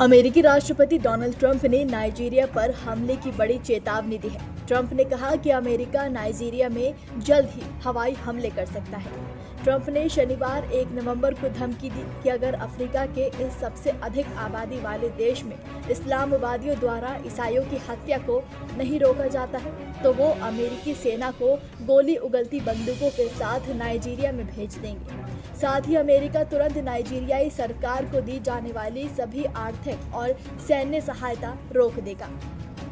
अमेरिकी राष्ट्रपति Donald Trump ने नाइजीरिया पर हमले की बड़ी चेतावनी दी है। ट्रंप ने कहा कि अमेरिका नाइजीरिया में जल्द ही हवाई हमले कर सकता है। ट्रंप ने शनिवार 1 नवंबर को धमकी दी कि अगर अफ्रीका के इस सबसे अधिक आबादी वाले देश में इस्लामवादियों द्वारा ईसाइयों की हत्या को नहीं रोका जाता है तो वो अमेरिकी सेना को गोली उगलती बंदूकों के साथ नाइजीरिया में भेज देंगे। साथ ही अमेरिका तुरंत नाइजीरियाई सरकार को दी जाने वाली सभी आर्थिक और सैन्य सहायता रोक देगा।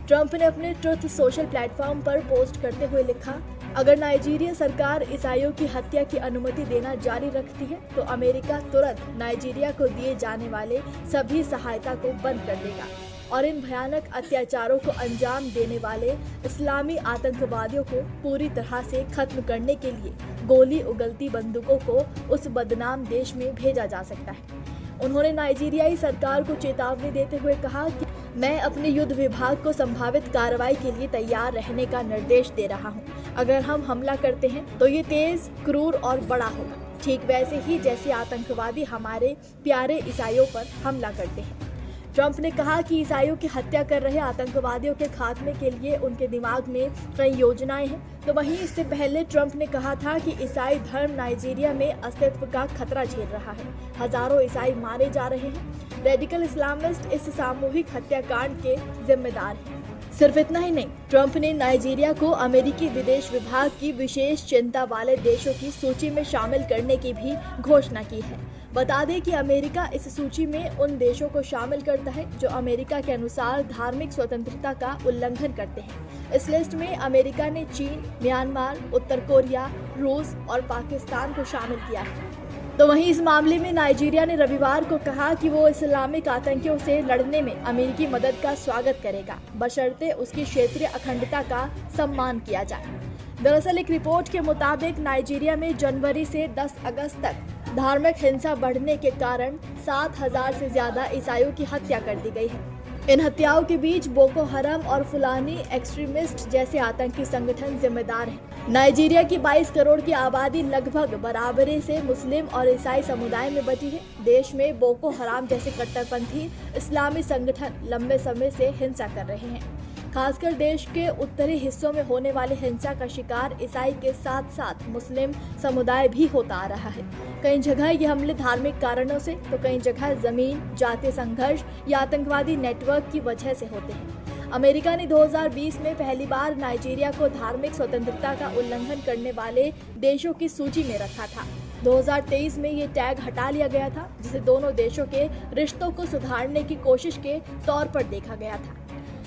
ट्रंप ने अपने ट्रुथ सोशल प्लेटफॉर्म पर पोस्ट करते हुए लिखा, अगर नाइजीरिया सरकार ईसाइयों की हत्या की अनुमति देना जारी रखती है तो अमेरिका तुरंत नाइजीरिया को दिए जाने वाले सभी सहायता को बंद कर देगा और इन भयानक अत्याचारों को अंजाम देने वाले इस्लामी आतंकवादियों को पूरी तरह से खत्म करने के लिए गोली उगलती बंदूकों को उस बदनाम देश में भेजा जा सकता है। उन्होंने नाइजीरियाई सरकार को चेतावनी देते हुए कहा कि मैं अपने युद्ध विभाग को संभावित कार्रवाई के लिए तैयार रहने का निर्देश दे रहा हूं। अगर हम हमला करते हैं तो ये तेज, क्रूर और बड़ा होगा, ठीक वैसे ही जैसे आतंकवादी हमारे प्यारे ईसाइयों पर हमला करते हैं। ट्रंप ने कहा कि ईसाइयों की हत्या कर रहे आतंकवादियों के खात्मे के लिए उनके दिमाग में कई योजनाएं हैं। तो वहीं इससे पहले ट्रंप ने कहा था कि ईसाई धर्म नाइजीरिया में अस्तित्व का खतरा झेल रहा है। हजारों ईसाई मारे जा रहे हैं। रेडिकल इस्लामिस्ट इस सामूहिक हत्याकांड के जिम्मेदार हैं। सिर्फ इतना ही नहीं, ट्रंप ने नाइजीरिया को अमेरिकी विदेश विभाग की विशेष चिंता वाले देशों की सूची में शामिल करने की भी घोषणा की है। बता दें कि अमेरिका इस सूची में उन देशों को शामिल करता है जो अमेरिका के अनुसार धार्मिक स्वतंत्रता का उल्लंघन करते हैं। इस लिस्ट में अमेरिका ने चीन, म्यांमार, उत्तर कोरिया, रूस और पाकिस्तान को शामिल किया है। तो वहीं इस मामले में नाइजीरिया ने रविवार को कहा कि वो इस्लामिक आतंकियों से लड़ने में अमेरिकी मदद का स्वागत करेगा, बशर्ते उसकी क्षेत्रीय अखंडता का सम्मान किया जाए। दरअसल एक रिपोर्ट के मुताबिक नाइजीरिया में जनवरी से 10 अगस्त तक धार्मिक हिंसा बढ़ने के कारण 7,000 से ज्यादा ईसाइयों की हत्या कर दी गई है। इन हत्याओं के बीच बोको हराम और फुलानी एक्सट्रीमिस्ट जैसे आतंकी संगठन जिम्मेदार हैं। नाइजीरिया की 22 करोड़ की आबादी लगभग बराबरी से मुस्लिम और ईसाई समुदाय में बटी है। देश में बोको हराम जैसे कट्टरपंथी इस्लामी संगठन लंबे समय से हिंसा कर रहे हैं। खासकर देश के उत्तरी हिस्सों में होने वाली हिंसा का शिकार ईसाई के साथ साथ मुस्लिम समुदाय भी होता आ रहा है। कई जगह ये हमले धार्मिक कारणों से तो कई जगह जमीन, जातीय संघर्ष या आतंकवादी नेटवर्क की वजह से होते हैं। अमेरिका ने 2020 में पहली बार नाइजीरिया को धार्मिक स्वतंत्रता का उल्लंघन करने वाले देशों की सूची में रखा था। 2023 में ये टैग हटा लिया गया था, जिसे दोनों देशों के रिश्तों को सुधारने की कोशिश के तौर पर देखा गया था।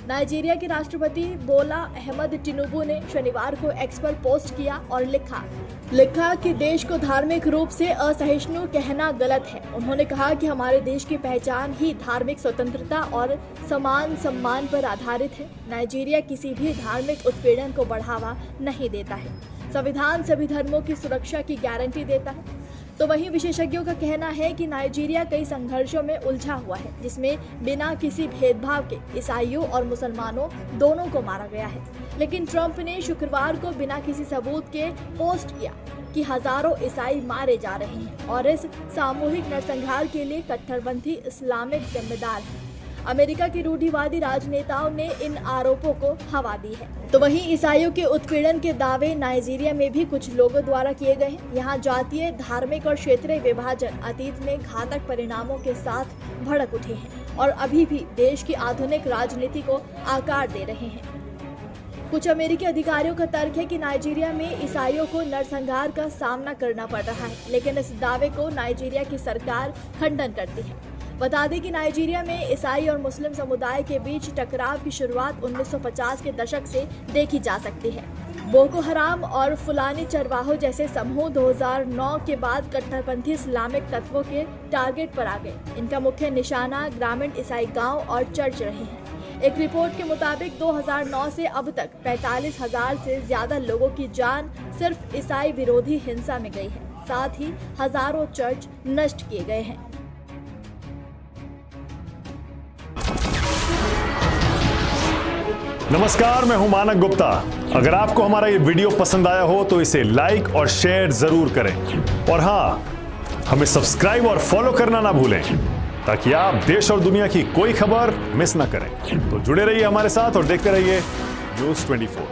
नाइजीरिया के राष्ट्रपति बोला अहमद टिनुबू ने शनिवार को एक्स पर पोस्ट किया और लिखा कि देश को धार्मिक रूप से असहिष्णु कहना गलत है। उन्होंने कहा कि हमारे देश की पहचान ही धार्मिक स्वतंत्रता और समान सम्मान पर आधारित है। नाइजीरिया किसी भी धार्मिक उत्पीड़न को बढ़ावा नहीं देता है। संविधान सभी धर्मों की सुरक्षा की गारंटी देता है। तो वहीं विशेषज्ञों का कहना है कि नाइजीरिया कई संघर्षों में उलझा हुआ है, जिसमें बिना किसी भेदभाव के ईसाइयों और मुसलमानों दोनों को मारा गया है। लेकिन ट्रंप ने शुक्रवार को बिना किसी सबूत के पोस्ट किया कि हजारों ईसाई मारे जा रहे हैं और इस सामूहिक नरसंहार के लिए कट्टरपंथी इस्लामिक जिम्मेदार है। अमेरिका के रूढ़िवादी राजनेताओं ने इन आरोपों को हवा दी है। तो वहीं ईसाइयों के उत्पीड़न के दावे नाइजीरिया में भी कुछ लोगों द्वारा किए गए हैं। यहाँ जातीय, धार्मिक और क्षेत्रीय विभाजन अतीत में घातक परिणामों के साथ भड़क उठे हैं और अभी भी देश की आधुनिक राजनीति को आकार दे रहे हैं। कुछ अमेरिकी अधिकारियों का तर्क है कि नाइजीरिया में ईसाइयों को नरसंहार का सामना करना पड़ रहा है, लेकिन इस दावे को नाइजीरिया की सरकार खंडन करती है। बता दें कि नाइजीरिया में ईसाई और मुस्लिम समुदाय के बीच टकराव की शुरुआत 1950 के दशक से देखी जा सकती है। बोको हराम और फुलानी चरवाहों जैसे समूह 2009 के बाद कट्टरपंथी इस्लामिक तत्वों के टारगेट पर आ गए। इनका मुख्य निशाना ग्रामीण ईसाई गांव और चर्च रहे हैं। एक रिपोर्ट के मुताबिक 2009 से अब तक 45,000 से ज्यादा लोगों की जान सिर्फ ईसाई विरोधी हिंसा में गई है। साथ ही हजारों चर्च नष्ट किए गए हैं। नमस्कार, मैं हूं मानक गुप्ता। अगर आपको हमारा ये वीडियो पसंद आया हो तो इसे लाइक और शेयर जरूर करें और हाँ, हमें सब्सक्राइब और फॉलो करना ना भूलें। ताकि आप देश और दुनिया की कोई खबर मिस ना करें। तो जुड़े रहिए हमारे साथ और देखते रहिए News 24।